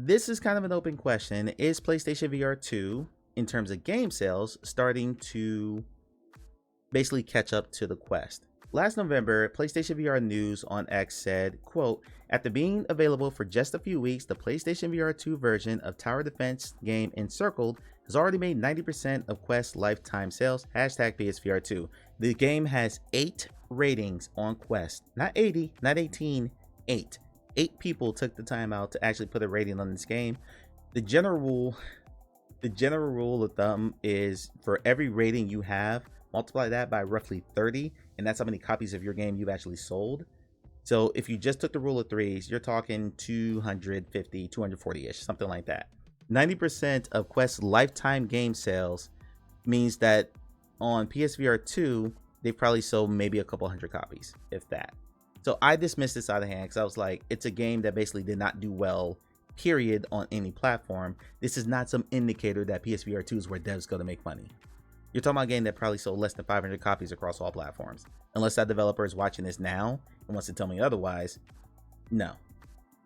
this is kind of an open question. Is PlayStation VR2, in terms of game sales, starting to basically catch up to the Quest? Last November, PlayStation VR News on X said, quote, after being available for just a few weeks, the PlayStation VR2 version of tower defense game Encircled has already made 90% of Quest lifetime sales, hashtag PSVR2. The game has 8 ratings on Quest, not 80, not 18, 8. 8 people took the time out to actually put a rating on this game. The general rule of thumb is for every rating you have, multiply that by roughly 30, and that's how many copies of your game you've actually sold. So if you just took the rule of threes, you're talking 250, 240-ish, something like that. 90% of Quest's lifetime game sales means that on PSVR2, they probably sold maybe a couple hundred copies, if that. So I dismissed this out of hand because I was like, it's a game that basically did not do well, period, on any platform. This is not some indicator that PSVR2 is where devs go to make money. You're talking about a game that probably sold less than 500 copies across all platforms. Unless that developer is watching this now and wants to tell me otherwise, no,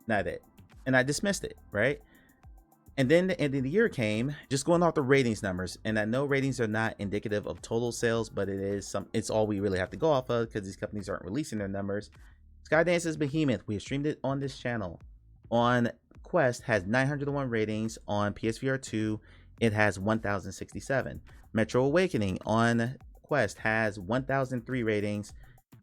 not it. And I dismissed it, right? And then the end of the year came, just going off the ratings numbers. And I know ratings are not indicative of total sales, but it's all we really have to go off of because these companies aren't releasing their numbers. Skydance's Behemoth, we have streamed it on this channel. On Quest has 901 ratings. On PSVR2, it has 1,067. Metro Awakening on Quest has 1,003 ratings.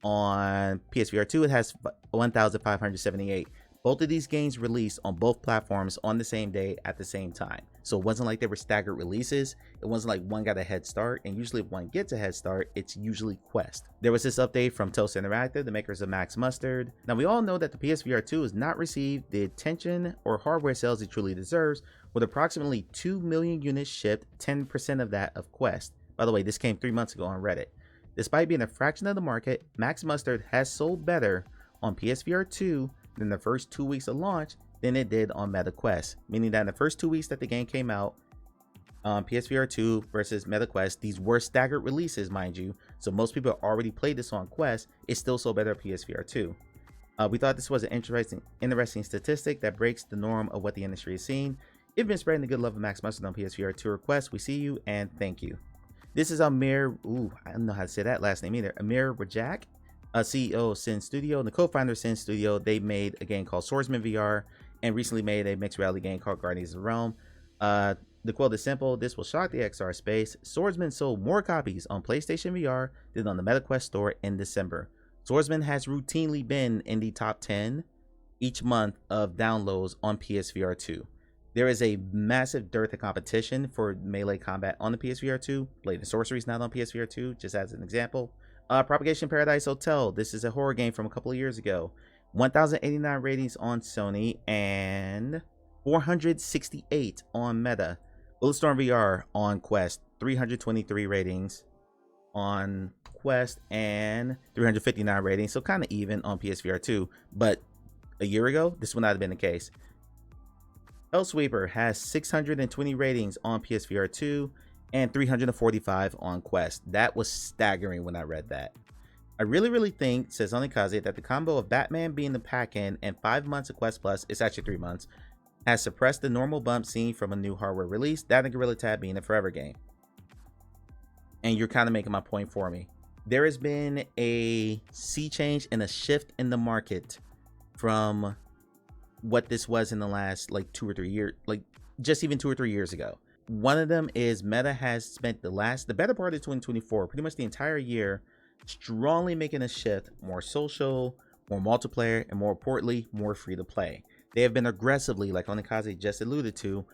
On PSVR2, it has 1,578. Both of these games released on both platforms on the same day at the same time. So it wasn't like they were staggered releases. It wasn't like one got a head start. And usually if one gets a head start, it's usually Quest. There was this update from Toast Interactive, the makers of Max Mustard. Now we all know that the PSVR2 has not received the attention or hardware sales it truly deserves, with approximately 2 million units shipped, 10% of that of Quest. By the way, this came 3 months ago on Reddit. Despite being a fraction of the market, Max Mustard has sold better on PSVR2 than the first 2 weeks of launch than it did on MetaQuest, meaning that in the first 2 weeks that the game came out, PSVR2 versus MetaQuest, these were staggered releases, mind you, so most people already played this on Quest. It still sold better at PSVR2. We thought this was an interesting statistic that breaks the norm of what the industry is seeing. If you've been spreading the good love of Max Mustard on PSVR2 requests, we see you and thank you. This is Amir, I don't know how to say that last name either, Amir Rajak, CEO of Sin Studio and the co-founder of Sin Studio. They made a game called Swordsman VR and recently made a mixed reality game called Guardians of the Realm. The quote is simple: this will shock the XR space. Swordsman sold more copies on PlayStation VR than on the MetaQuest store in December. Swordsman has routinely been in the top 10 each month of downloads on PSVR2. There is a massive dearth of competition for melee combat on the PSVR2. Blade and Sorcery is not on PSVR2, just as an example. Propagation Paradise Hotel. This is a horror game from a couple of years ago. 1,089 ratings on Sony and 468 on Meta. Bulletstorm VR on Quest. 323 ratings on Quest and 359 ratings. So kind of even on PSVR2. But a year ago, this would not have been the case. Hellsweeper has 620 ratings on PSVR2 and 345 on Quest. That was staggering when I read that. I really think, says Onikaze, that the combo of Batman being the pack-in and 5 months of Quest Plus, it's actually 3 months, has suppressed the normal bump seen from a new hardware release, that and Gorilla Tag being a forever game. And you're kind of making my point for me. There has been a sea change and a shift in the market from what this was in the last like 2 or 3 years, like just even 2 or 3 years ago. One of them is Meta has spent the better part of 2024, pretty much the entire year, strongly making a shift, more social, more multiplayer, and more importantly, more free to play. They have been aggressively, like Onikaze just alluded to,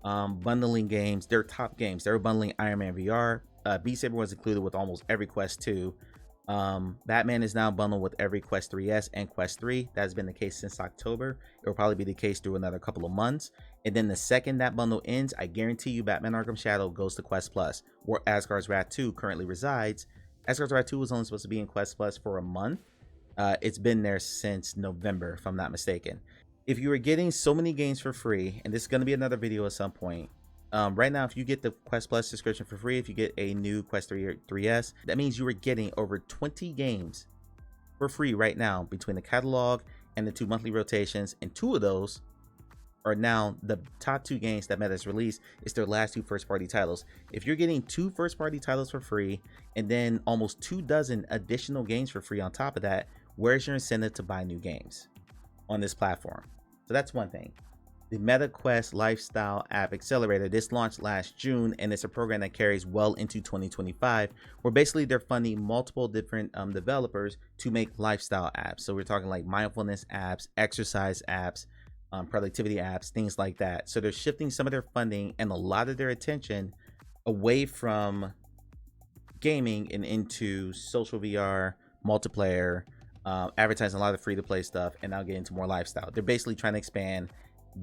bundling games, their top games. They were bundling Iron Man VR. Beat Saber was included with almost every Quest 2. Batman is now bundled with every Quest 3S and Quest 3. That has been the case since October. It will probably be the case through another couple of months. And then the second that bundle ends, I guarantee you Batman Arkham Shadow goes to Quest Plus, where Asgard's Wrath 2 currently resides. Asgard's Wrath 2 was only supposed to be in Quest Plus for a month. It's been there since November, if I'm not mistaken. If you are getting so many games for free, and this is going to be another video at some point, right now, if you get the Quest Plus subscription for free, if you get a new Quest 3 or 3S, that means you are getting over 20 games for free right now between the catalog and the 2 monthly rotations. And 2 of those are now the top 2 games that Meta's released. Is their last 2 first-party titles. If you're getting 2 first-party titles for free and then almost 24 additional games for free on top of that, where's your incentive to buy new games on this platform? So that's one thing. The Meta Quest Lifestyle App Accelerator, this launched last June, and it's a program that carries well into 2025, where basically they're funding multiple different developers to make lifestyle apps. So we're talking like mindfulness apps, exercise apps, productivity apps, things like that. So they're shifting some of their funding and a lot of their attention away from gaming and into social VR, multiplayer, advertising a lot of free-to-play stuff, and now get into more lifestyle. They're basically trying to expand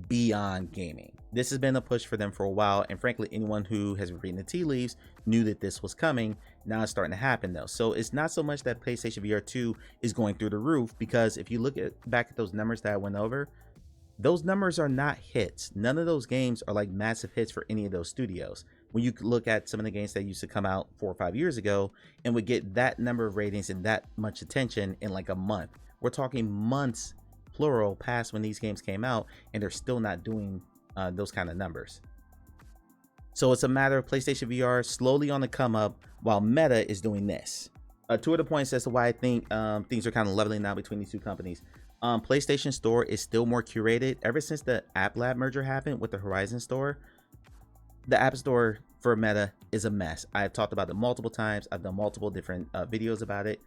beyond gaming. This has been a push for them for a while, and frankly, anyone who has been reading the tea leaves knew that this was coming. Now it's starting to happen though. So it's not so much that PlayStation VR2 is going through the roof, because if you look back at those numbers that I went over, those numbers are not hits. None of those games are like massive hits for any of those studios. When you look at some of the games that used to come out 4 or 5 years ago and would get that number of ratings and that much attention in like a month, we're talking months plural past when these games came out, and they're still not doing those kind of numbers. So it's a matter of PlayStation VR slowly on the come up while Meta is doing this. Two of the points as to why I think things are kind of leveling out between these two companies. PlayStation Store is still more curated. Ever since the App Lab merger happened with the Horizon Store, the App Store for Meta is a mess. I've talked about it multiple times. I've done multiple different videos about it.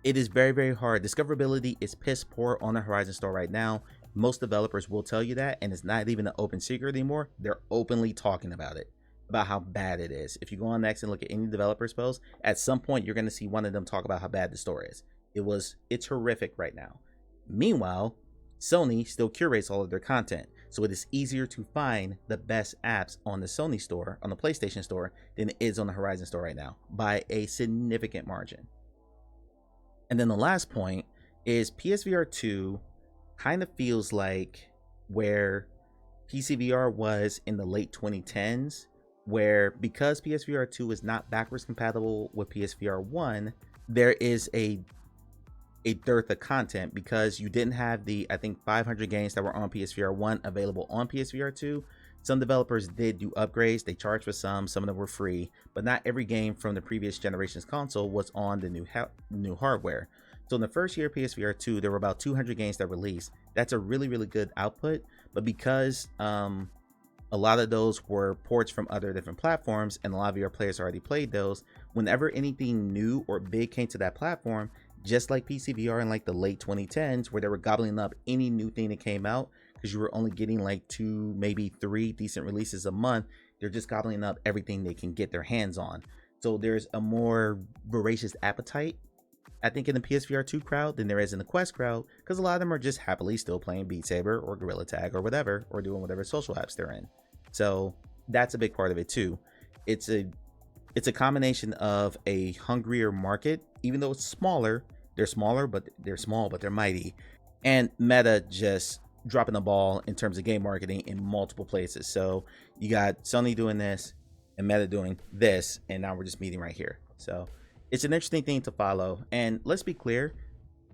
It is very, very hard. Discoverability is piss poor on the Horizon Store right now. Most developers will tell you that, and it's not even an open secret anymore. They're openly talking about it, about how bad it is. If you go on Next and look at any developer's post, at some point you're going to see one of them talk about how bad the store is. It's horrific right now. Meanwhile, Sony still curates all of their content, so it is easier to find the best apps on the Sony store, on the PlayStation Store, than it is on the Horizon Store right now, by a significant margin. And then the last point is PSVR2 kind of feels like where PCVR was in the late 2010s, where because PSVR2 is not backwards compatible with PSVR1, there is a dearth of content, because you didn't have the, I think, 500 games that were on PSVR1 available on PSVR2. Some developers did do upgrades. They charged for some of them were free, but not every game from the previous generation's console was on the new hardware. So in the first year of PSVR2, there were about 200 games that released. That's a really, really good output, but because a lot of those were ports from other different platforms and a lot of your players already played those, whenever anything new or big came to that platform, just like PCVR in like the late 2010s, where they were gobbling up any new thing that came out, because you were only getting like 2, maybe 3 decent releases a month, they're just gobbling up everything they can get their hands on. So there's a more voracious appetite, I think, in the PSVR2 crowd than there is in the Quest crowd, because a lot of them are just happily still playing Beat Saber or Gorilla Tag or whatever, or doing whatever social apps they're in. So that's a big part of it too. It's a combination of a hungrier market, even though it's smaller. They're smaller, but they're small, but they're mighty. And Meta just dropping the ball in terms of game marketing in multiple places. So you got Sony doing this and Meta doing this, and now we're just meeting right here. So it's an interesting thing to follow. And let's be clear,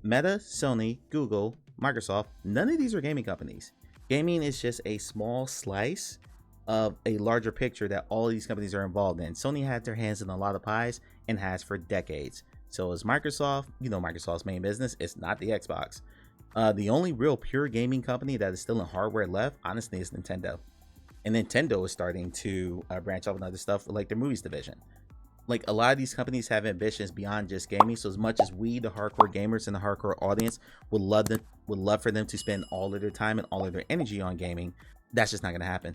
Meta, Sony, Google, Microsoft, none of these are gaming companies. Gaming is just a small slice of a larger picture that all of these companies are involved in. Sony had their hands in a lot of pies and has for decades. So is Microsoft. You know, Microsoft's main business is not the Xbox. The only real pure gaming company that is still in hardware left, honestly, is Nintendo. And Nintendo is starting to branch off into other stuff, like their movies division. Like, a lot of these companies have ambitions beyond just gaming. So as much as we, the hardcore gamers and the hardcore audience, would love for them to spend all of their time and all of their energy on gaming, that's just not going to happen.